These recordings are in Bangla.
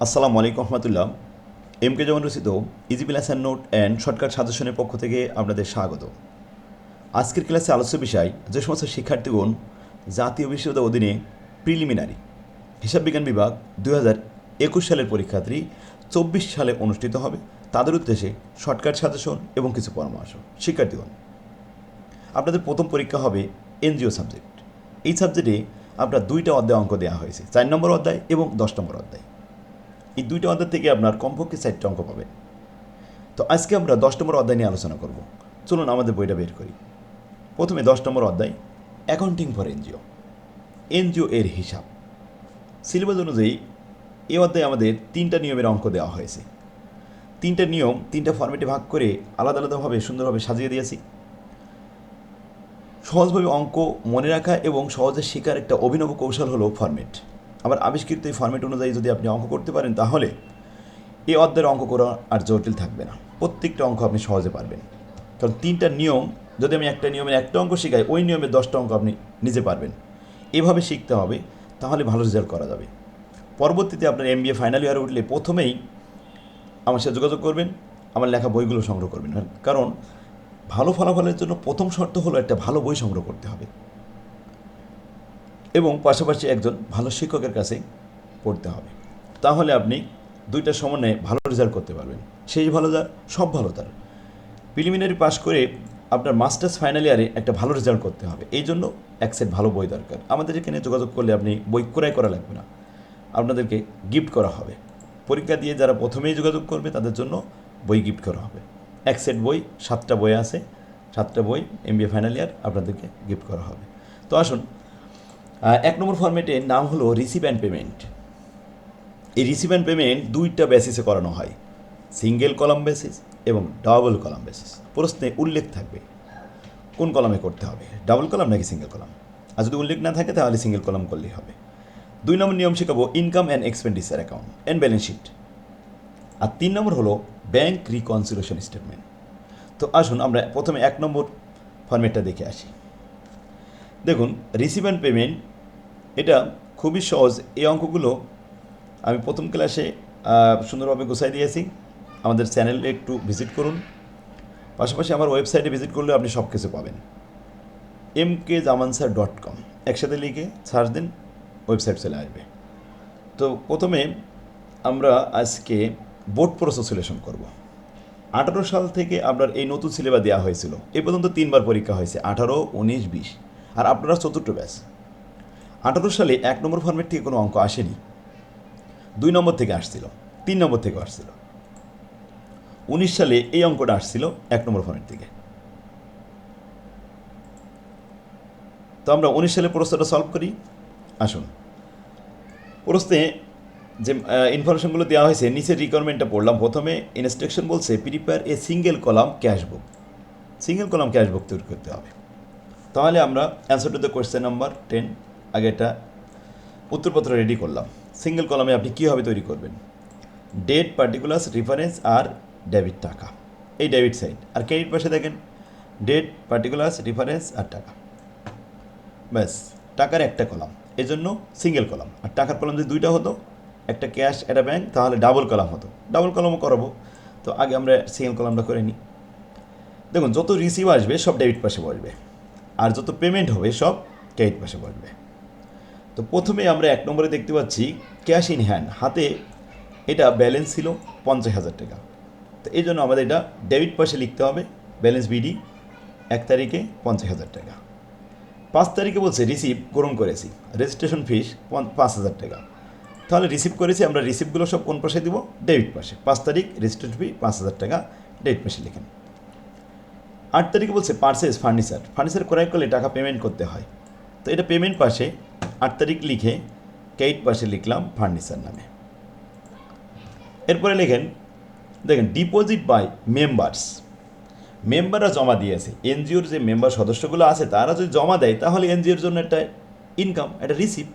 আসসালামু আলাইকুম রহমতুল্লাহ। এম কে যেমন রচিত easy plus and note and shortcut সাজেশনের পক্ষ থেকে আপনাদের স্বাগত। আজকের ক্লাসে আলোচ্য বিষয় যে সমস্ত শিক্ষার্থীগণ জাতীয় বিশ্ববিদ্যালয়ের অধীনে প্রিলিমিনারি হিসাব বিজ্ঞান বিভাগ 2021 সালের পরীক্ষার্থী 24 সালে অনুষ্ঠিত হবে তাদের উদ্দেশ্যে শর্টকাট সাজেশন এবং কিছু পরামর্শ। শিক্ষার্থীগণ, আপনাদের প্রথম পরীক্ষা হবে এনজিও সাবজেক্ট। এই সাবজেক্টে আপনার দুইটা অধ্যায় অঙ্ক দেওয়া হয়েছে, 4 নম্বর অধ্যায় এবং 10 নম্বর অধ্যায়। এই দুইটা অধ্যায় থেকে আপনার কমপক্ষে 4টা অঙ্ক পাবেন। তো আজকে আমরা 10 নম্বর অধ্যায় নিয়ে আলোচনা করব। চলুন আমাদের বইটা বের করি। প্রথমে 10 নম্বর অধ্যায়, অ্যাকাউন্টিং ফর এনজিও। এনজিও এর হিসাব। সিলেবাস অনুযায়ী এই অধ্যায়ে আমাদের 3টা নিয়মের অঙ্ক দেওয়া হয়েছে। 3টা নিয়ম 3টা ফর্মেটে ভাগ করে আলাদা আলাদাভাবে সুন্দরভাবে সাজিয়ে দিয়েছি। সহজভাবে অঙ্ক মনে রাখা এবং সহজে শেখার একটা অভিনব কৌশল হলো ফর্মেট। আবার আবিষ্কৃত এই ফর্মেট অনুযায়ী যদি আপনি অঙ্ক করতে পারেন তাহলে এই অধ্যায়ের অঙ্ক করা আর জটিল থাকবে না। প্রত্যেকটা অঙ্ক আপনি সহজে পারবেন, কারণ 3টা নিয়ম যদি আমি একটা নিয়মের একটা অঙ্ক শেখাই, ওই নিয়মের 10টা অঙ্ক আপনি নিজে পারবেন। এভাবে শিখতে হবে, তাহলে ভালো রেজাল্ট করা যাবে। পরবর্তীতে আপনার MBA ফাইনাল ইয়ারে উঠলে প্রথমেই আমার সাথে যোগাযোগ করবেন, আমার লেখা বইগুলো সংগ্রহ করবেন। কারণ ভালো ফলাফলের জন্য প্রথম শর্ত হলো একটা ভালো বই সংগ্রহ করতে হবে এবং পাশাপাশি একজন ভালো শিক্ষকের কাছে পড়তে হবে। তাহলে আপনি দুইটার সমন্বয়ে ভালো রেজাল্ট করতে পারবেন। সেই ভালো যার সব ভালো তার। প্রিলিমিনারি পাস করে আপনার মাস্টার্স ফাইনাল ইয়ারে একটা ভালো রেজাল্ট করতে হবে। এই জন্য এক সেট ভালো বই দরকার। আমাদের এখানে যোগাযোগ করলে আপনি বই ক্রয় করা লাগবে না, আপনাদেরকে গিফট করা হবে। পরীক্ষা দিয়ে যারা প্রথমেই যোগাযোগ করবে তাদের জন্য বই গিফট করা হবে। এক সেট বই, 7টা বই আছে, 7টা বই MBA ফাইনাল ইয়ার আপনাদেরকে গিফট করা হবে। তো আসুন, 1 নম্বর ফরম্যাটের নাম হলো রিসিভ অ্যান্ড পেমেন্ট। এই রিসিভ অ্যান্ড পেমেন্ট দুইটা বেসিসে করানো হয়, সিঙ্গেল কলাম বেসিস এবং ডাবল কলাম বেসিস। প্রশ্নে উল্লেখ থাকবে কোন কলামে করতে হবে, ডাবল কলাম নাকি সিঙ্গেল কলাম। আর যদি উল্লেখ না থাকে তাহলে সিঙ্গেল কলাম করলেই হবে। 2 নম্বর নিয়ম শেখাবো income and expenditure account and balance sheet. আর 3 নম্বর হলো ব্যাংক রিকনসিলিয়েশন স্টেটমেন্ট। তো আসুন আমরা প্রথমে 1 নম্বর ফরম্যাটটা দেখে আসি। দেখুন, রিসিভ অ্যান্ড পেমেন্ট এটা খুবই সহজ। এই অঙ্কগুলো আমি প্রথম ক্লাসে সুন্দরভাবে গোছাই দিয়েছি। আমাদের চ্যানেলে একটু ভিজিট করুন, পাশাপাশি আমার ওয়েবসাইটে ভিজিট করলে আপনি সব কিছু পাবেন। mkjamansir.com একসাথে লিখে সার্চ দিন, ওয়েবসাইট চলে আসবে। তো প্রথমে আমরা আজকে বোর্ড প্রসেস সলিউশন করব। 18 সাল থেকে আপনার এই নতুন সিলেবাস দেওয়া হয়েছিল। এই পর্যন্ত 3বার পরীক্ষা হয়েছে, 18, 19, 20। আর আপনারা 4র্থ ব্যাচ। 18 সালে 1 নম্বর ফরম্যাট থেকে কোনো অঙ্ক আসেনি, 2 নম্বর থেকে আসছিল, 3 নম্বর থেকে আসছিল। 19 সালে এই অঙ্কটা আসছিল 1 নম্বর ফরম্যাট থেকে। তো আমরা 19 সালে প্রশ্নটা সলভ করি। আসুন, প্রশ্নে যে ইনফরমেশনগুলো দেওয়া হয়েছে, নিচের রিকোয়ারমেন্টটা পড়লাম। প্রথমে ইনস্ট্রাকশন বলছে prepare a single column cash book. Single column cash বুক তৈরি করতে হবে। তাহলে আমরা answer to the question number 10 আগে একটা উত্তরপত্র রেডি করলাম। সিঙ্গেল কলামে আপনি কীভাবে তৈরি করবেন, ডেট, পার্টিকুলার্স, রেফারেন্স আর ডেবিট টাকা, এই ডেবিট সাইড। আর ক্রেডিট পাশে দেখেন ডেট, পার্টিকুলার্স, রেফারেন্স আর টাকা। ব্যাস, টাকার একটা কলাম, এই জন্য সিঙ্গেল কলাম। আর টাকার কলাম যদি 2টা হতো, একটা ক্যাশ একটা ব্যাংক, তাহলে ডাবল কলাম হতো। ডাবল কলামও করাবো, তো আগে আমরা সিঙ্গেল কলামটা করে নিই। দেখুন, যত রিসিভ আসবে সব ডেবিট পাশে বসবে, আর যত পেমেন্ট হবে সব ক্রেডিট পাশে বসবে। তো প্রথমে আমরা 1 নম্বরে দেখতে পাচ্ছি ক্যাশ ইন হ্যান্ড, হাতে এটা ব্যালেন্স ছিল 50,000 টাকা। তো এই জন্য আমাদের এটা ডেবিট পাশে লিখতে হবে, ব্যালেন্স বিডি 1 তারিখে 50,000 টাকা। 5 তারিখে বলছে রিসিভ গ্রহণ করেছি, রেজিস্ট্রেশন ফিস 5,000 টাকা। তাহলে রিসিভ করেছি, আমরা রিসিভগুলো সব কোন পাশে দিব, ডেবিট পাশে। 5 তারিখ রেজিস্ট্রেশন ফি 5,000 টাকা, ডেবিট পাশে লিখেন। 8 তারিখে বলছে পারচেজ ফার্নিচার, ফার্নিচার ক্রয় করলে টাকা পেমেন্ট করতে হয়। তো এটা পেমেন্ট পাশে 8 তারিখ লিখে ক্রেডিট পাশে লিখলাম ফার্নিচার নামে। এরপরে লেখেন, দেখেন ডিপোজিট বাই মেম্বার্স, মেম্বাররা জমা দিয়েছে। এনজিওর যে মেম্বার সদস্যগুলো আছে তারা যদি জমা দেয় তাহলে এনজিওর জন্য একটা ইনকাম, একটা রিসিভ।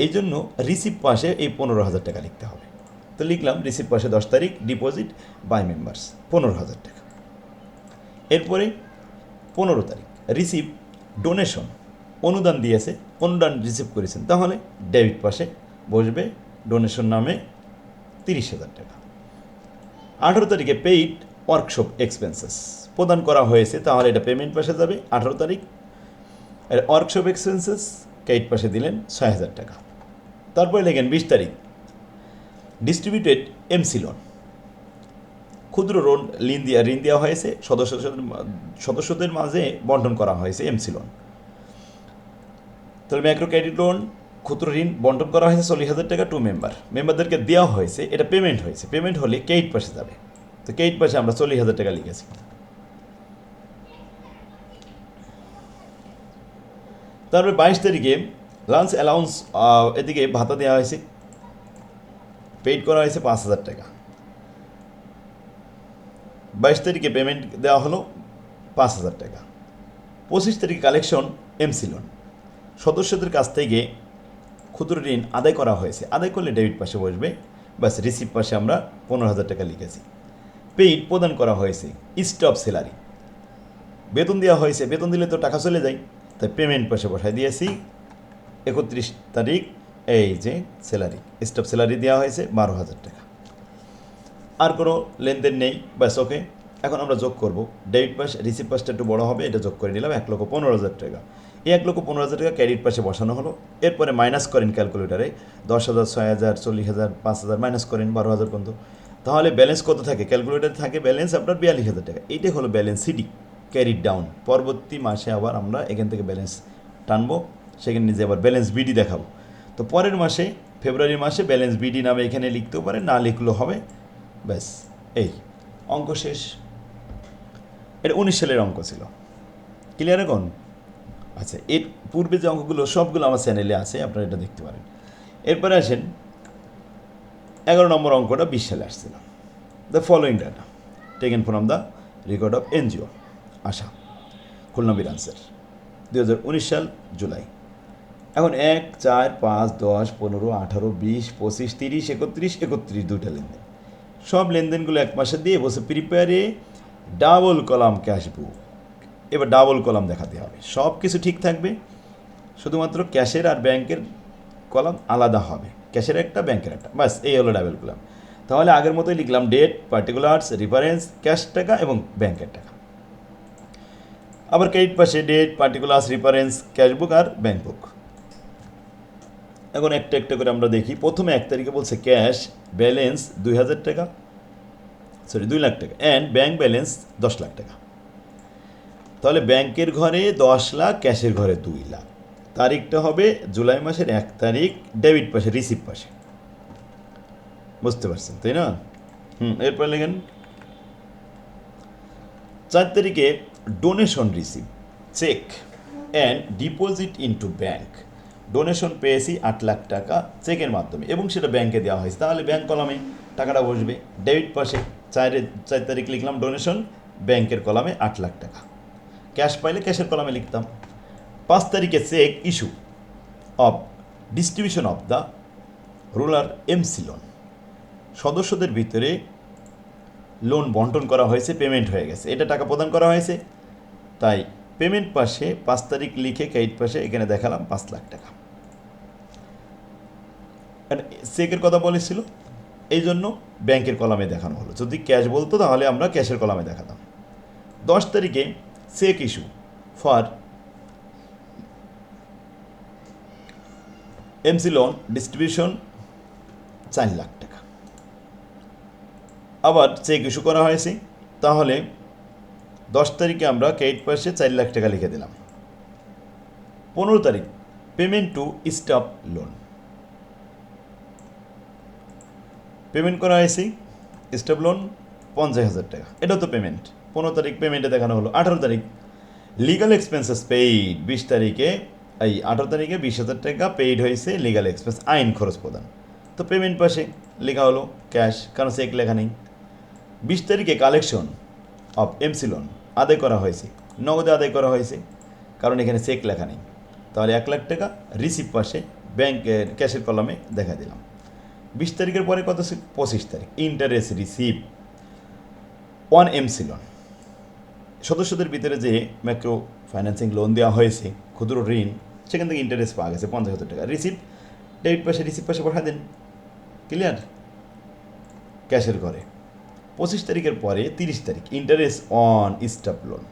এই জন্য রিসিভ পাশে এই 15,000 টাকা লিখতে হবে। তো লিখলাম রিসিভ পাশে 10 তারিখ ডিপোজিট বাই মেম্বার্স 15,000 টাকা। এরপরে 15 তারিখ রিসিভ ডোনেশন, অনুদান দিয়েছে, অনুদান রিসিভ করেছেন, তাহলে ডেবিট পাশে বসবে ডোনেশন নামে 30,000 টাকা। 18 তারিখে পেইড ওয়ার্কশপ এক্সপেন্সেস প্রদান করা হয়েছে, তাহলে এটা পেমেন্ট পাশে যাবে 18 তারিখ। আর ওয়ার্কশপ এক্সপেন্সেস ক্রেডিট পাশে দিলেন 6,000 টাকা। তারপরে লেখেন 20 তারিখ ডিস্ট্রিবিউটেড এমসি লোন, ক্ষুদ্র ঋণ দেওয়া হয়েছে, সদস্যদের মাঝে বন্টন করা হয়েছে এমসি লোন। তাহলে ম্যাক্রো ক্রেডিট লোন, ক্ষুদ্র ঋণ বন্টন করা হয়েছে 40,000 টাকা টু মেম্বারদেরকে দেওয়া হয়েছে, এটা পেমেন্ট হয়েছে, পেমেন্ট হলে ক্রেডিট পাশে যাবে। তো ক্রেডিট পাশে আমরা 40,000 টাকা লিখেছি। তারপরে 22 তারিখে লাঞ্চ অ্যালাউন্স, এদিকে ভাতা দেওয়া হয়েছে, পেইড করা হয়েছে 5,000 টাকা। 22 তারিখে পেমেন্ট দেওয়া হলো 5,000 টাকা। 25 তারিখে কালেকশন এমসি লোন, সদস্যদের কাছ থেকে ক্ষুদ্র ঋণ আদায় করা হয়েছে, আদায় করলে ডেবিট পাশে বসবে, বাস রিসিভ পাশে আমরা 15,000 টাকা লিখেছি। পেইড প্রদান করা হয়েছে স্টপ স্যালারি, বেতন দেওয়া হয়েছে, বেতন দিলে তো টাকা চলে যায়, তাই পেমেন্ট পাশে বসায় দিয়েছি 31 তারিখ। এই যে স্যালারি, স্টপ স্যালারি দেওয়া হয়েছে 12,000 টাকা। আর কোনো লেনদেন নেই, ব্যাস ওকে। এখন আমরা যোগ করব, ডেবিট পাশ রিসিভ পাশটা একটু বড় হবে, এটা যোগ করে নিলাম 1,15,000 টাকা। এই 1,15,000 টাকা ক্রেডিট পাশে বসানো হলো। এরপরে মাইনাস করেন ক্যালকুলেটারে 10,000, 6,000, 40,000, 5,000 মাইনাস করেন 12,000 পর্যন্ত। তাহলে ব্যালেন্স কত থাকে? ক্যালকুলেটারে থাকে ব্যালেন্স আপনার 42,000 টাকা। এইটাই হলো ব্যালেন্স সিডি, ক্যারিড ডাউন। পরবর্তী মাসে আবার আমরা এখান থেকে ব্যালেন্স টানবো, সেখানে নিজে আবার ব্যালেন্স বিডি দেখাবো। তো পরের মাসে ফেব্রুয়ারি মাসে ব্যালেন্স বিডি নামে এখানে লিখতেও পারে, না লিখলেও হবে, ব্যাস এই অঙ্ক শেষ। এটা 19 সালের অঙ্ক ছিল, ক্লিয়ার এখন? আচ্ছা, এর পূর্বে যে অঙ্কগুলো সবগুলো আমার চ্যানেলে আছে, আপনারা এটা দেখতে পারেন। এরপরে আসেন 11 নম্বর অঙ্কটা 20 সালে আসছিল। The following data taken from the record of NGO Asha, Khulna ব্রাঞ্চের, 2019 সাল জুলাই। এখন 1, 4, 5, 10, 15, 18, 20, 25, 30, 31, দুইটা লেনদেন। সব লেনদেনগুলো এক মাসে দিয়ে বসে প্রিপেয়ারে ডাবল কলাম ক্যাশ বুক। এবার ডাবল কলাম দেখাতে হবে, সব কিছু ঠিক থাকবে, শুধুমাত্র ক্যাশের আর ব্যাংকের কলাম আলাদা হবে, ক্যাশের একটা ব্যাংকের একটা, বাস এই হলো ডাবল কলাম। তাহলে আগের মতোই লিখলাম ডেট, পার্টিকুলার্স, রেফারেন্স, ক্যাশ টাকা এবং ব্যাংকের টাকা। আবার ক্রেডিট পাশে date, particulars, reference, cash book আর ব্যাংক বুক। এখন একটা একটা করে আমরা দেখি। প্রথমে 1 তারিখে বলছে ক্যাশ ব্যালেন্স 2,000 টাকা, 2 লাখ টাকা, অ্যান্ড ব্যাংক ব্যালেন্স 10 লাখ টাকা। তাহলে ব্যাংকের ঘরে 10 লাখ, ক্যাশের ঘরে 2 লাখ। তারিখটা হবে জুলাই মাসের 1 তারিখ, ডেবিট পাশে, রিসিভ পাশে। বুঝতে পারছেন তাই না? এরপর লেখেন 4 তারিখে donation receive, cheque and deposit into bank. Donation পেয়েছি 8 লাখ টাকা চেকের মাধ্যমে, এবং সেটা ব্যাংকে দেওয়া হয়েছে, তাহলে ব্যাংক কলামে টাকাটা বসবে। ডেবিট পাশে 4 তারিখ লিখলাম ডোনেশন, ব্যাংকের কলামে 8 লাখ টাকা। ক্যাশ পাইলে ক্যাশের কলামে লিখতাম। 5 তারিখে check issue of distribution of the rural MC loan, সদস্যদের ভিতরে লোন বন্টন করা হয়েছে, পেমেন্ট হয়ে গেছে, এটা টাকা প্রদান করা হয়েছে, তাই পেমেন্ট পাশে 5 তারিখ লিখে ক্রেডিট পাশে এখানে দেখালাম 5 লাখ টাকা। চেকের কথা বলেছিল, এই জন্য ব্যাংকের কলামে দেখানো হলো। যদি ক্যাশ বলতো তাহলে আমরা ক্যাশের কলামে দেখাতাম। 10 তারিখে check issue for MC loan distribution 4 lakh টাকা। আবার চেক ইস্যু করা হয়েছে, তাহলে 10 তারিখে আমরা ক্রেডিট পাশে 4 লাখ টাকা লিখে দিলাম। 15 তারিখ payment to stop loan, payment করা হয়েছে স্টপ লোন 50,000 টাকা, এটাও তো পেমেন্ট। 15 তারিখ পেমেন্টে দেখানো হলো। 18 তারিখ লিগাল এক্সপেন্সেস পেইড, 20 তারিখে 18 তারিখে 20,000 টাকা পেইড হয়েছে লিগাল এক্সপেন্স, আইন খরচ প্রদান। তো পেমেন্ট পাশে লেখা হলো ক্যাশ, কারণ চেক লেখা নেই। 20 তারিখে কালেকশন অফ এমসি লোন আদায় করা হয়েছে, নগদে আদায় করা হয়েছে, কারণ এখানে চেক লেখা নেই, তাহলে 1 লাখ টাকা রিসিভ পাশে ব্যাংকের ক্যাশের কলামে দেখা দিলাম। 20 তারিখের পরে কত? 25 তারিখ interest receive on MC loan, সদস্যদের ভিতরে যে ম্যাক্রো ফাইন্যান্সিং লোন দেওয়া হয়েছে, ক্ষুদ্র ঋণ, সেখান থেকে ইন্টারেস্ট পাওয়া গেছে 50,000 টাকা। রিসিভ ডেবিট পাশে, রিসিভ পাশে পাঠা দেন, ক্লিয়ার? ক্যাশের ঘরে। 25 তারিখের পরে 30 তারিখ ইন্টারেস্ট অন স্টাফ লোন।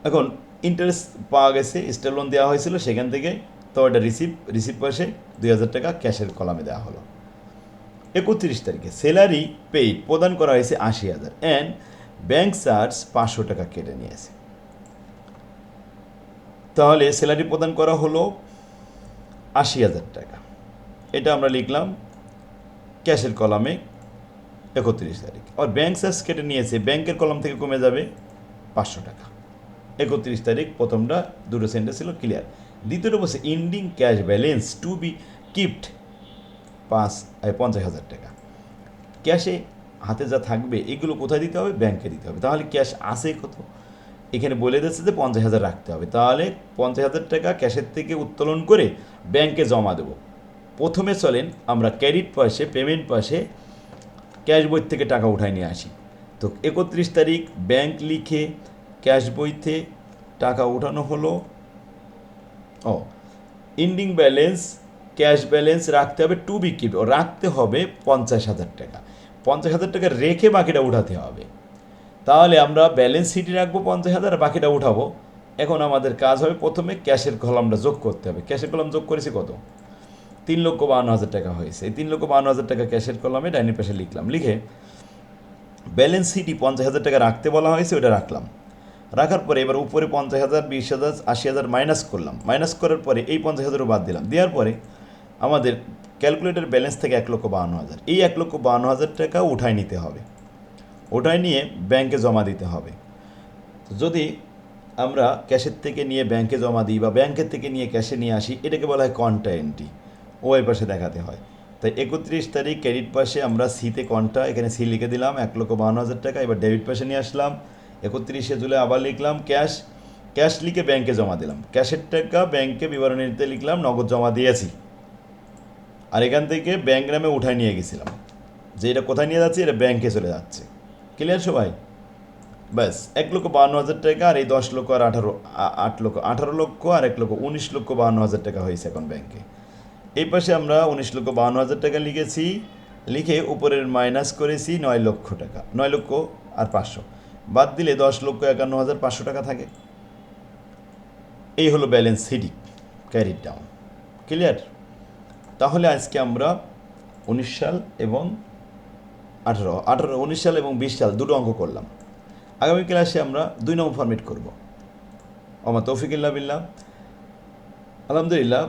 এখন ইন্টারেস্ট পাওয়া গেছে, স্টাফ লোন দেওয়া হয়েছিল, সেখান থেকে তো এটা রিসিভ পাশে 2000 টাকা ক্যাশের কলামে দেওয়া হলো। 31 তারিখে স্যালারি পেইড প্রদান করা হয়েছে 80,000 অ্যান্ড ব্যাংক চার্জ 500 টাকা কেটে নিয়েছে। তাহলে স্যালারি প্রদান করা হলো 80,000 টাকা, এটা আমরা লিখলাম ক্যাশের কলামে 31 তারিখ। আর ব্যাংক চার্জ কেটে নিয়েছে, ব্যাংকের কলাম থেকে কমে যাবে 500 টাকা। 31 তারিখ প্রথমটা দুটো সেন্টেন্স ছিল ক্লিয়ার। দ্বিতীয়টা বলছে ending cash balance to be keeped 50,000 টাকা। ক্যাশে হাতে যা থাকবে এগুলো কোথায় দিতে হবে? ব্যাংকে দিতে হবে। তাহলে ক্যাশ আছে কত? এখানে বলে দিচ্ছে যে 50,000 রাখতে হবে। তাহলে 50,000 টাকা ক্যাশের থেকে উত্তোলন করে ব্যাংকে জমা দেব। প্রথমে চলেন আমরা ক্রেডিট পাশে, পেমেন্ট পাশে ক্যাশ বই থেকে টাকা উঠাই নিয়ে আসি। তো 31 তারিখ ব্যাংক লিখে ক্যাশ বইতে টাকা উঠানো হলো। ইন্ডিং ব্যালেন্স ক্যাশ ব্যালেন্স রাখতে হবে টু বি কিপ, রাখতে হবে 50,000 টাকা। 50,000 টাকা রেখে বাকিটা উঠাতে হবে। তাহলে আমরা ব্যালেন্স শিটে রাখবো 50,000, বাকিটা উঠাবো। এখন আমাদের কাজ হবে প্রথমে ক্যাশের কলামটা যোগ করতে হবে। ক্যাশের কলাম যোগ করেছি কত? 3,52,000 টাকা হয়েছে। এই 3,52,000 টাকা ক্যাশের কলামে ডাইনিং পাশে লিখলাম। লিখে ব্যালেন্স শিটই 50,000 টাকা রাখতে বলা হয়েছে, ওটা রাখলাম। রাখার পরে এবার উপরে 50,000, 20,000, 80,000 মাইনাস করলাম। মাইনাস করার পরে এই 50,000ও বাদ দিলাম। দেওয়ার পরে আমাদের ক্যালকুলেটর ব্যালেন্স থেকে 1,52,000, এই 1,52,000 টাকা উঠায় নিতে হবে। ওটাই নিয়ে ব্যাংকে জমা দিতে হবে। যদি আমরা ক্যাশের থেকে নিয়ে ব্যাংকে জমা দিই বা ব্যাংকের থেকে নিয়ে ক্যাশে নিয়ে আসি, এটাকে বলা হয় কন্টা এন্ট্রি, ওই পাশে দেখাতে হয়। তাই 31 তারিখ ক্রেডিট পাশে আমরা সিতে কন্টা, এখানে সি লিখে দিলাম 1,52,000 টাকা। এবার ডেবিট পাশে নিয়ে আসলাম 31শে জুলাই, আবার লিখলাম ক্যাশ লিখে ব্যাংকে জমা দিলাম। ক্যাশের টাকা ব্যাংকে বিবরণীতে লিখলাম নগদ জমা দিয়েছি। আর এখান থেকে ব্যাংক নামে উঠায় নিয়ে গেছিলাম, যে এটা কোথায় নিয়ে যাচ্ছে, এটা ব্যাংকে চলে যাচ্ছে। ক্লিয়ার সবাই? ব্যাস 1,52,000 টাকা আর এই 10 লক্ষ আর 18 লক্ষ আর 19,52,000 টাকা হয়েছে এখন ব্যাংকে। এই পাশে আমরা 19,52,000 টাকা লিখেছি, লিখে উপরের মাইনাস করেছি 9 লক্ষ টাকা, 9 লক্ষ আর 500 বাদ দিলে 10,51,500 টাকা থাকে। এই হলো balance sheet carried down. Clear? তাহলে আজকে আমরা 19 সাল এবং 19 সাল এবং 20 সাল দুটো অঙ্ক করলাম। আগামী ক্লাসে আমরা 2 নম্বর ফরম্যাট করব। আমার তৌফিকুল্লাহ বিল্লাহ। আলহামদুলিল্লাহ,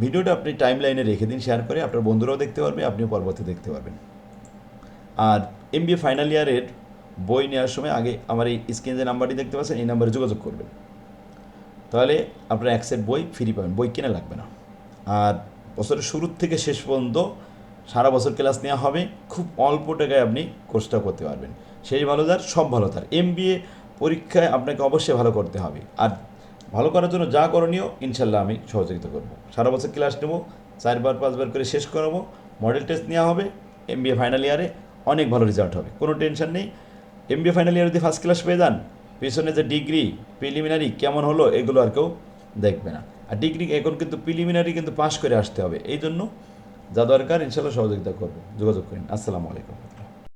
ভিডিওটা আপনি টাইম লাইনে রেখে দিন, শেয়ার করে আপনার বন্ধুরাও দেখতে পারবে, আপনিও পরবর্তী দেখতে পারবেন। আর MBA ফাইনাল ইয়ারের বই নেওয়ার সময় আগে আমার এই স্ক্রিনে যে নাম্বারটি দেখতে পাচ্ছেন, এই নাম্বারে যোগাযোগ করবেন। তাহলে আপনারা এক সেট বই ফ্রি পাবেন, বই কেনা লাগবে না। আর বছরের শুরু থেকে শেষ পর্যন্ত সারা বছর ক্লাস নেওয়া হবে, খুব অল্প টাকায় আপনি কোর্সটা করতে পারবেন। সেই ভালো তার সব ভালো তার। MBA পরীক্ষায় আপনাকে অবশ্যই ভালো করতে হবে, আর ভালো করার জন্য যা করণীয় ইনশাল্লাহ আমি সহযোগিতা করব। সারা বছর ক্লাস নেব, 4বার 5বার করে শেষ করাবো, মডেল টেস্ট নেওয়া হবে। MBA ফাইনাল ইয়ারে অনেক ভালো রেজাল্ট হবে, কোনো টেনশন নেই। MBA ফাইনাল ইয়ারে যদি ফার্স্ট ক্লাস পেয়ে যান, পেছনে যে ডিগ্রি প্রিলিমিনারি কেমন হলো এগুলো আর কেউ দেখবে না। আর ডিগ্রি এখন কিন্তু প্রিলিমিনারি কিন্তু পাস করে আসতে হবে, এই জন্য যা দরকার ইনশাল্লাহ সহযোগিতা করবো। যোগাযোগ করেন। আসসালামু আলাইকুম।